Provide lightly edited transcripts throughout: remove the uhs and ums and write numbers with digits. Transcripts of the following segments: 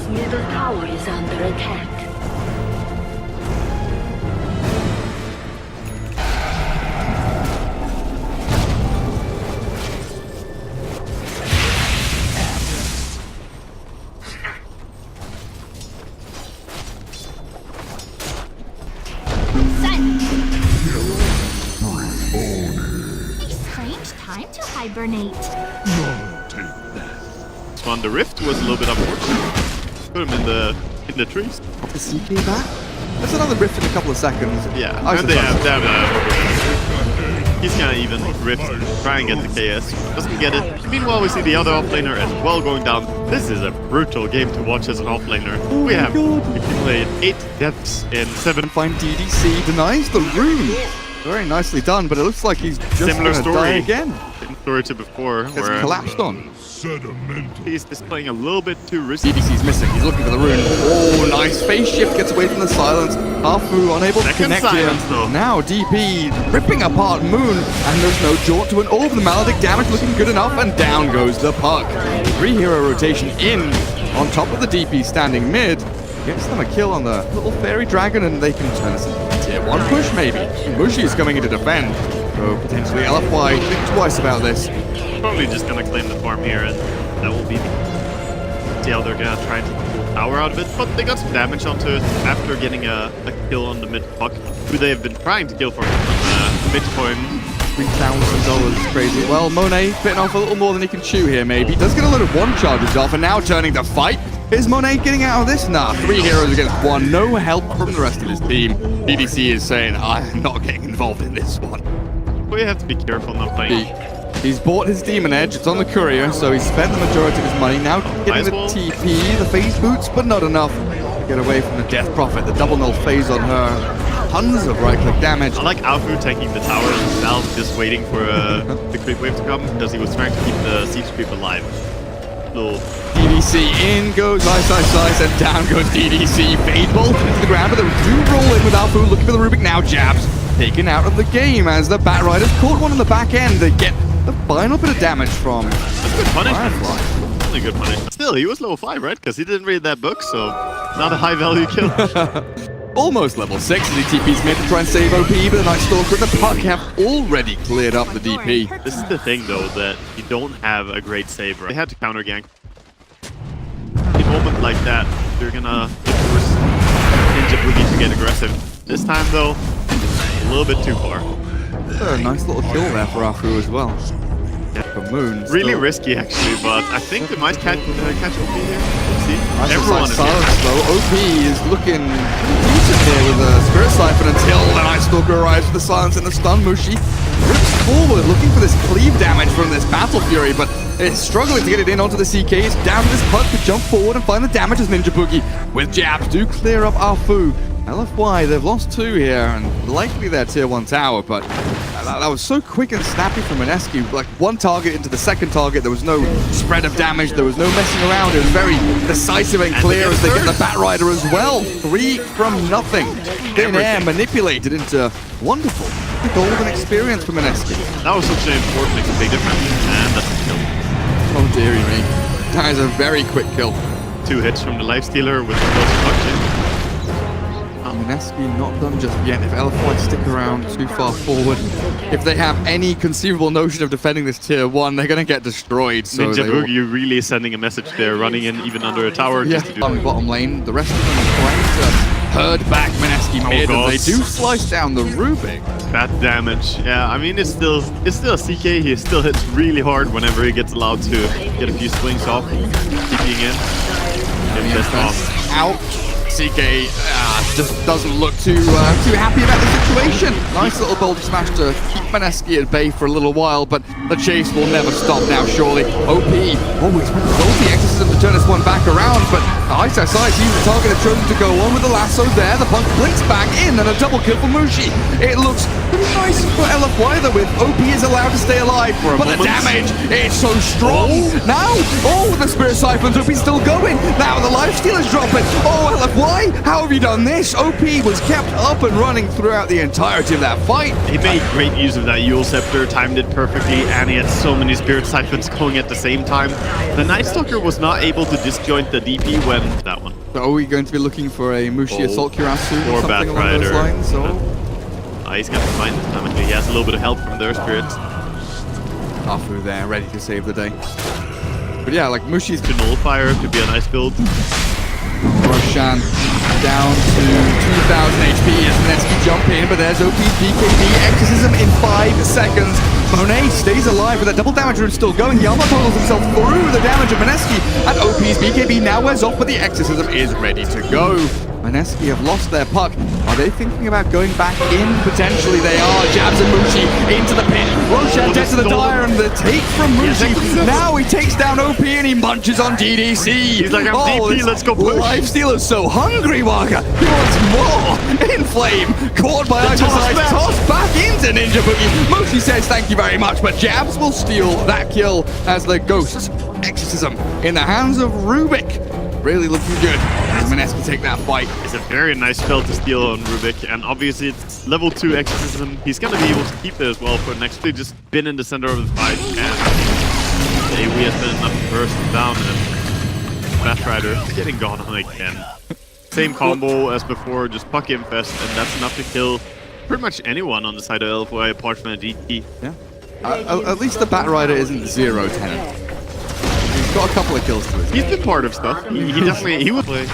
Radiant's middle tower is under attack. Time to hibernate. On the rift was a little bit unfortunate. Put him in the trees. The CK back? There's another rift in a couple of seconds. Yeah, I and they have he's gonna even rift, try and get the KS. Doesn't get it. Meanwhile, we see the other offlaner as well going down. This is a brutal game to watch as an offlaner. We have played 8 deaths in 7. Find DDC denies the rune. Very nicely done, but it looks like he's just Similar gonna story die again. Same story to before, Gets where collapsed on. he's just playing a little bit too risky. DDC's missing. He's looking for the rune. Oh, nice phase shift. Gets away from the silence. Hafu unable to Second connect silence, here. though. Now DP ripping apart Moon, and there's no jaunt to an orb. The Maledict damage looking good enough, and down goes the puck. 3-hero rotation in on top of the DP standing mid. Gets them a kill on the little fairy dragon, and they can turn this into a tier 1 push maybe. Mushi is coming in to defend. So potentially LFY think twice about this. Probably just gonna claim the farm here, and that will be see how they're gonna try and take the full power out of it. But they got some damage onto it after getting a kill on the mid puck, who they have been trying to kill for midpoint. $3,000 crazy. Well, Monet bitten off a little more than he can chew here, maybe. Does get a load of one charges off, and now turning to fight. Is Monet getting out of this? Nah, 3 heroes against 1. No help from the rest of his team. DDC is saying, I'm not getting involved in this one. We have to be careful not playing. He's bought his Demon Edge. It's on the courier, so he's spent the majority of his money. Now getting the TP, the phase boots, but not enough to get away from the Death Prophet. The double null phase on her. Tons of right-click damage. I like Alfu taking the tower himself, just waiting for the creep wave to come, because he was trying to keep the siege creep alive. Little DDC in goes Ice, and down goes DDC. Fade bolt into the ground, but they do roll in with Alfu looking for the Rubik. Now jabs taken out of the game as the Bat Riders caught one on the back end. They get the final bit of damage from That's good punishment. Firefly. Only good punishment. Still, he was level 5, right? Because he didn't read that book, so not a high-value kill. Almost level 6 as he TP's mid to try and save OP, but the Night Stalker and the puck have already cleared up the DP. This is the thing, though, that you don't have a great save, right? They had to counter gank. In a moment like that, you're gonna force Ninja Boogie to get aggressive. This time, though, a little bit too far. A nice little kill there for Afu as well. Yeah. For Moon. Really risky, actually, but I think they might catch OP here. We'll see. Nice Everyone is silence here. though. OP is looking decent here with a Spirit Siphon until the Night Stalker arrives with the silence and the stun. Mushi rips forward looking for this cleave damage from this Battle Fury, but it's struggling to get it in onto the CK. It's down to this puck to jump forward and find the damage as Ninja Boogie with jabs do clear up Afu. LFY, they've lost 2 here, and likely their tier 1 tower, but that was so quick and snappy from MINESKI. Like, one target into the second target, there was no spread of damage, there was no messing around. It was very decisive and clear as they get the Bat Rider as well. 3 from nothing. Thin air manipulated into wonderful golden experience for MINESKI. That was such an important, makes a big difference, and that's a kill. Oh dearie me. That is a very quick kill. 2 hits from the Lifestealer with the close punch. MINESKI not done just yet. If LFY stick around too far forward, if they have any conceivable notion of defending this tier 1, they're going to get destroyed. So Ninja Boogie really sending a message there, running in even under a tower. Yeah, just to do on bottom lane. The rest of them are trying to herd back MINESKI mid, and they do slice down the Rubik. Bad damage. Yeah, I mean, it's still a CK. He still hits really hard whenever he gets allowed to get a few swings off, keeping in. Get pissed off. Out. CK just doesn't look too happy about the situation. Nice little boulder smash to keep MINESKI at bay for a little while, but the chase will never stop now, surely. OP always with the ulti exorcism to turn this one back around, but Ice sees the target have chosen to go on with the lasso there. The punk blinks back in and a double kill for Mushi. It looks pretty nice for LFY though, with OP is allowed to stay alive, but the damage is so strong. Now, the Spirit Siphons, OP's still going. Now the Lifesteal is dropping. Oh, LFY, how have you done this? OP was kept up and running throughout the entirety of that fight. He made great use of that Yule Scepter, timed it perfectly, and he had so many Spirit Siphons going at the same time. The Night Stalker was not able to disjoint the DP when with that one. So are we going to be looking for a Mushi Assault Kirasu or something along Batrider. those lines? Or? He's got to find this time. He has a little bit of help from their spirits. Afu there, ready to save the day. But yeah, like Mushi's To Nullfire could be a nice build. Roshan down to 2,000 HP as MINESKI jump in, but there's OP's BKB Exorcism in 5 seconds. Monet stays alive with that double damage rune still going. He almost totals himself through the damage of MINESKI, and OP's BKB now wears off, but the Exorcism is ready to go. MINESKI have lost their puck. Are they thinking about going back in? Potentially they are. Jabs and Mushi into the pit. Roshan dead to the dire, and the take from Mushi. Now he takes down OP and he munches on DDC. He's like, I'm DP, let's go push. Lifestealer's so hungry, Waka. He wants more. In flame, caught by Ice, tossed back into Ninja Boogie. Mushi says thank you very much, but Jabs will steal that kill as the Ghost's Exorcism in the hands of Rubik. Really looking good as MINESKI take that fight. It's a very nice spell to steal on Rubik, and obviously it's level 2 Exorcism. He's going to be able to keep it as well for next. They've just been in the center of the fight, and the AoE has been enough to burst him down, and Batrider getting gone on again. Same combo as before, just puck infest, and that's enough to kill pretty much anyone on the side of LFY apart from a DT. Yeah. At least the Batrider isn't 0-10. He's got a couple of kills to it. He's been part of stuff. He would play.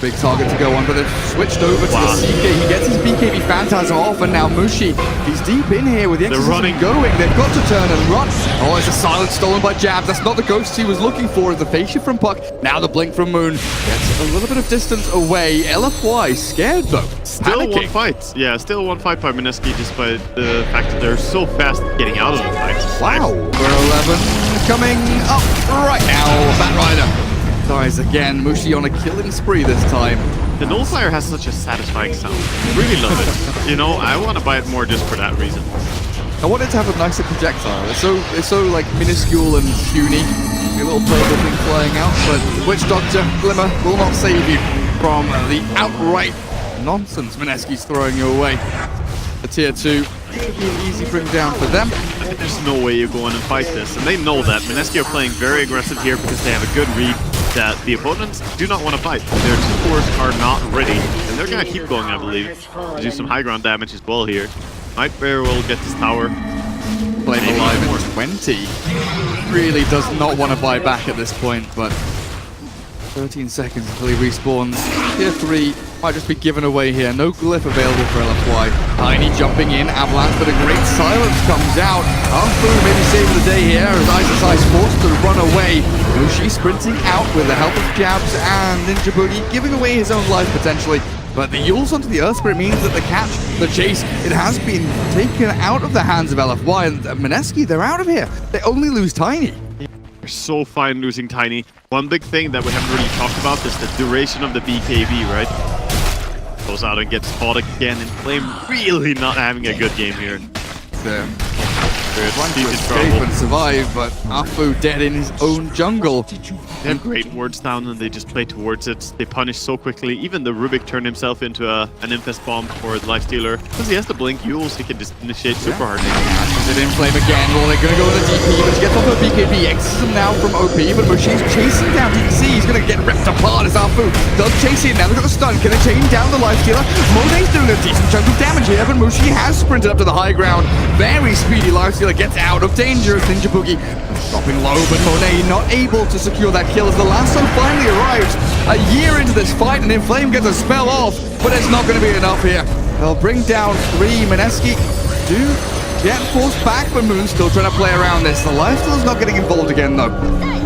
Big target to go on, but they've switched over to the CK. He gets his BKB Phantasm off, and now Mushi, he's deep in here with the Exorcism going. They've got to turn and run. Oh, it's a silence stolen by Jabs. That's not the ghost he was looking for. The face shift from Puck. Now the blink from Moon. Gets a little bit of distance away. LFY scared though. Still Panicking. one fight. Yeah, still one fight by MINESKI, despite the fact that they're so fast getting out of the fight. Wow. We're 11 coming up right now. Batrider dies again. Mushi on a killing spree this time. The Nullfire has such a satisfying sound. Really love it. You know, I want to buy it more just for that reason. I wanted to have a nicer projectile. It's so like minuscule and puny. A little purple thing flying out, but Witch Doctor Glimmer will not save you from the outright nonsense MINESKI's throwing you away. The tier 2, easy bring down for them. There's no way you go in and fight this, and they know that. MINESKI are playing very aggressive here because they have a good read that the opponents do not want to fight. Their supports are not ready, and they're going to keep going, I believe, to do some high ground damage as well here. Might very well get this tower. Flame alive in 20. Really does not want to buy back at this point, but 13 seconds until he respawns. Tier 3 might just be given away here. No glyph available for LFY. Tiny jumping in, Avalanche, but a great silence comes out. Afu maybe saving the day here as Ice forced to run away. Mushi sprinting out with the help of Jabs and Ninja Boogie, giving away his own life potentially. But the Yules onto the Earth Spirit means that the catch, the chase, it has been taken out of the hands of LFY, and MINESKI, they're out of here. They only lose Tiny. They're so fine losing Tiny. One big thing that we haven't really talked about is the duration of the BKB, right? Goes out and gets caught again, and Flame really not having a good game here. Trying to escape and survive, but Afu dead in his own jungle. They have great wards down and they just play towards it. They punish so quickly. Even the Rubik turned himself into an infest bomb for the Lifestealer. Because he has the blink Yules, he can just initiate super hard. Is it in flame again? Well, they're going to go to the DP, but he gets off a BKB. Exorcism now from OP, but Mushi's chasing down DDC. He's going to get ripped apart as Afu does chase in. Now they've got the stun. Can they chain down the Lifestealer? Monet's doing a decent chunk of damage here, but Mushi has sprinted up to the high ground. Very speedy Lifestealer gets out of danger as Ninja Boogie dropping low, but Monet not able to secure that kill as the lasso finally arrives a year into this fight, and Inflame gets a spell off, but it's not going to be enough here. They'll bring down 3. MINESKI do get forced back, but Moon's still trying to play around this. The Lifestealer's not getting involved again though.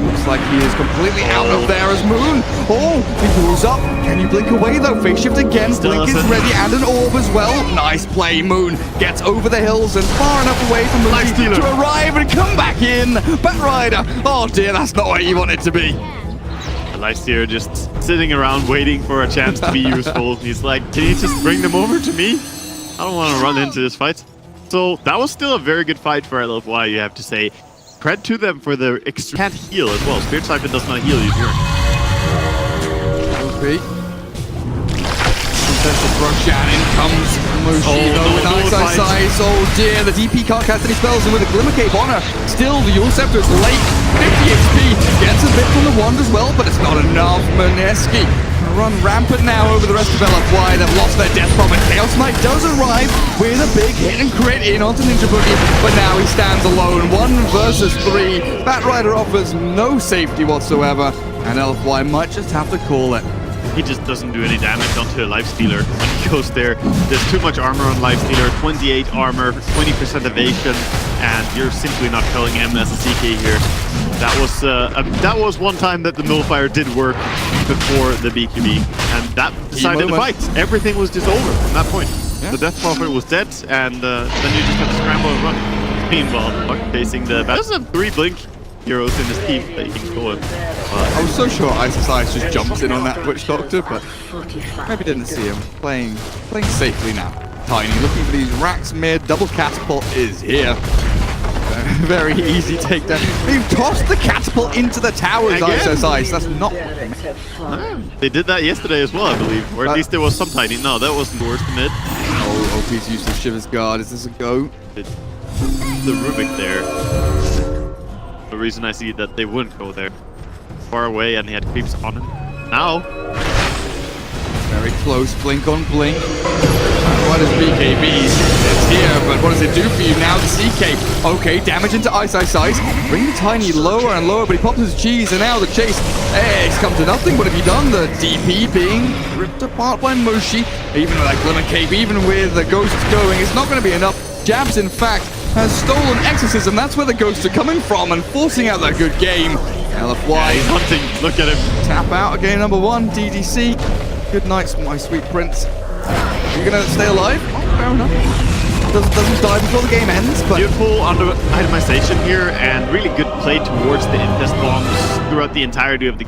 Looks like he is completely out of there as Moon. Oh, he pulls up. Can you blink away though? Face shift again. Blink is ready and an orb as well. Nice play. Moon gets over the hills and far enough away from Moon to arrive and come back in. Batrider. Oh dear, that's not where you want it to be. Lifestealer just sitting around waiting for a chance to be useful. He's like, can you just bring them over to me? I don't want to run into this fight. So that was still a very good fight for LFY, you have to say. Cred to them for their can't heal as well. Spirit Siphon does not heal you here. OP. Roshan in comes Mushi though with Ice. Oh dear, the DP can't cast any spells, and with a Glimmer Cape on her, still the Yule Scepter is late. 50 HP. Gets a bit from the wand as well, but it's not enough. MINESKI run rampant now over the rest of LFY. They've lost their death bomb, and Chaos Knight does arrive with a big hit and crit in onto Ninja Boogie, but now he stands alone. 1 versus 3. Batrider offers no safety whatsoever, and LFY might just have to call it. He just doesn't do any damage onto a Lifestealer when he goes there. There's too much armor on Lifestealer, 28 armor, 20% evasion, and you're simply not killing him as a CK here. That was one time that the Nullifier did work before the BQB, and that decided the fight. Everything was just over from that point. Yeah. The Death Prophet was dead, and then you just have to scramble and run. Meanwhile, Buck facing the... There's some 3 Blink heroes in this team that you can go in. I was so sure Ice just jumps in on that Witch Doctor, but maybe didn't see him. Playing safely now. Tiny looking for these racks mid. Double catapult is here. Very easy takedown. They've tossed the catapult into the towers, Ice. That's not... They did that yesterday as well, I believe. Or at least there was some Tiny. No, that wasn't the worst mid. Oh, OP's use of Shiver's Guard. Is this a go? The Rubik there. The reason I see that they wouldn't go there. Far away, and he had creeps on him. Now. Very close. Blink on blink. What is BKB? It's here, but what does it do for you now? The CK. Okay, damage into Ice. Bring Tiny lower and lower, but he pops his cheese, and now the chase. Hey, it's come to nothing. What have you done? The DP being ripped apart by Moshi. Even with that Glimmer Cape, even with the Ghosts going, it's not going to be enough. Jabs, in fact, has stolen Exorcism. That's where the Ghosts are coming from and forcing out that good game. LFY. Yeah, he's hunting. Look at him. Tap out again, number 1, DDC. Good night, my sweet prince. You're gonna stay alive? Oh, fair enough. Doesn't die before the game ends, but... Beautiful under itemization here, and really good play towards the infest bombs throughout the entirety of the